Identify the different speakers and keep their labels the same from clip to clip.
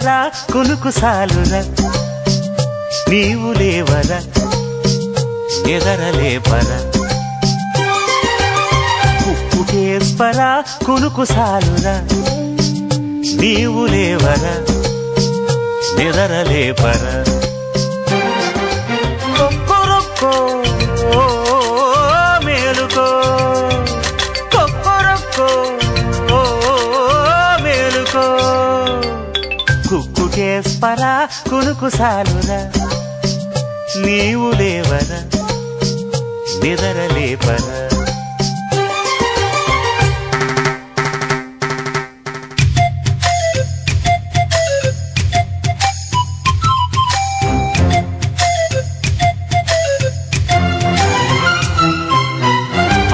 Speaker 1: కేస్పరా కునుకు సాలురా నీవు లేవరా ఎదరలేపరా ఉప్పు కేస్పరా కునుకు సాలురా నీవు లేవరా ఎదరలేపరా కొక్కరొక్కో మేలుకో కొక్కరొక్కో మేలుకో కుక్కు కేస్పరా కునుకు సాలురా నీవు లేవరా నిదరలేపరా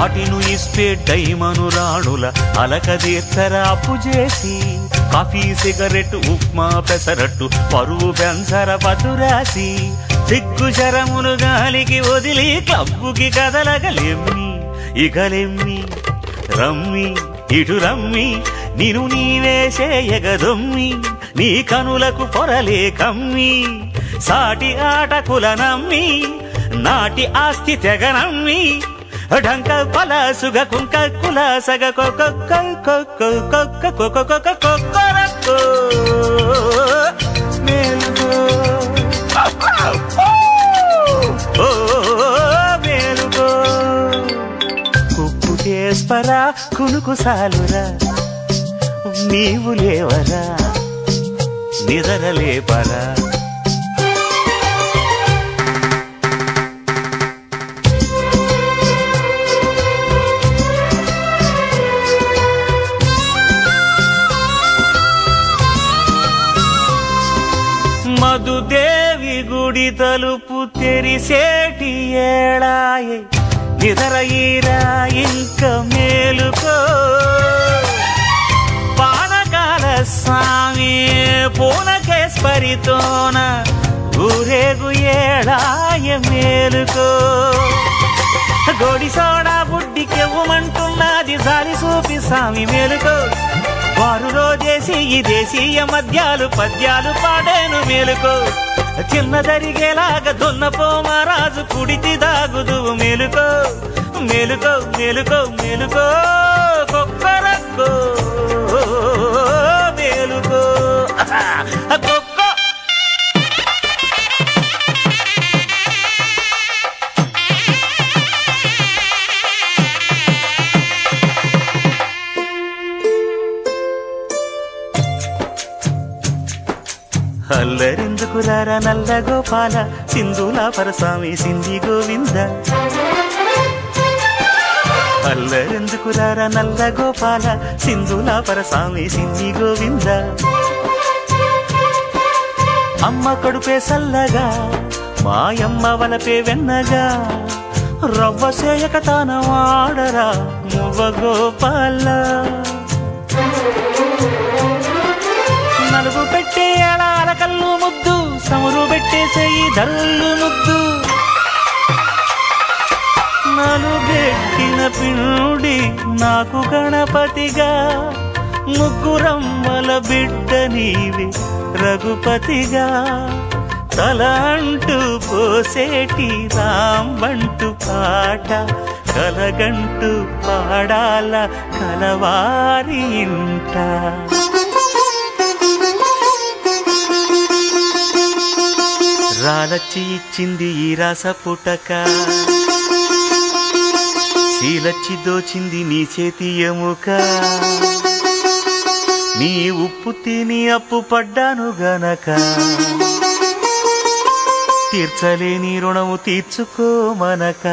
Speaker 1: అటిను ఇస్తే డైమను రాణుల అలకదీర్చరా అప్పు చేసి కాఫీ సిగరెట్ ఉప్మా పెసరట్టు పరువు పెంచర పట్టురాసి సిగ్గు శరమును గాలికి వదిలి క్లబ్బుకి కదలగలెమ్మి ఇకలెమ్మి రమ్మి ఇటు రమ్మి నిను నీవేసేయగదొమ్మి నీ కనులకు పొరలే కమ్మి సాటి ఆటకుల నమ్మి నాటి ఆస్తి తెగనమ్మి ఢంక పలాసుగ కుంక కులాసగ కొక్కరక్కో మేలుకో మేలుకో కుక్కు కేస్పరా కునుకు సాలురా నీవు లేవరా నిదరలేపరా మధుదేవి గుడి తలుపు తెరిసేటి ఏళాయే నిదరయిరా ఇంక మేలుకో పానకాల స్వామి పూనకేశ్వరితోన ఊరేగు ఏళాయ మేలుకో గోడి సోడా బుడ్డికెవ్వమంటున్నది జాలి చూపి స్వామి మేలుకో వారులో చేసి ఈ దేశీయ మద్యాలు పద్యాలు పాడేను మేలుకో చిన్నదరిగేలాగా దున్నపో మహారాజు కుడితి దాగుదు మేలుకో మేలుకో మేలుకో మేలుకో కొక్కరక్కో మేలుకో కొక్క అల్లరెందుకురారా నల్ల గోపాల సింధులా పరస్వామి సింధి గోవింద అల్లరెందుకురారా నల్ల గోపాల సింధులా పరస్వామి సింధి గోవింద అమ్మ కడుపే సల్లగా మాయమ్మ వలపే వెన్నగా రవ్వ సేయక తాన వాడరా మువ్వ గోపాల నలుగు పెట్టే ఏడాల కళ్ళు ముద్దు సమురు పెట్టేసేయి ధరళ్ళు ముద్దు నలుగెట్టిన పిండి నాకు గణపతిగా ముగ్గురమ్మల బిడ్డ నీవే రఘుపతిగా తల అంటూ పోసేటి రాంబంటు పాట కలగంటూ పాడాల కలవారి ఇంట రాలచ్చి ఇచ్చింది ఈ రాస పుటక శీలచ్చి దోచింది నీ చేతి ఎముక నీ ఉప్పు తిని అప్పు పడ్డాను గనక తీర్చలేని రుణము తీర్చుకోమనక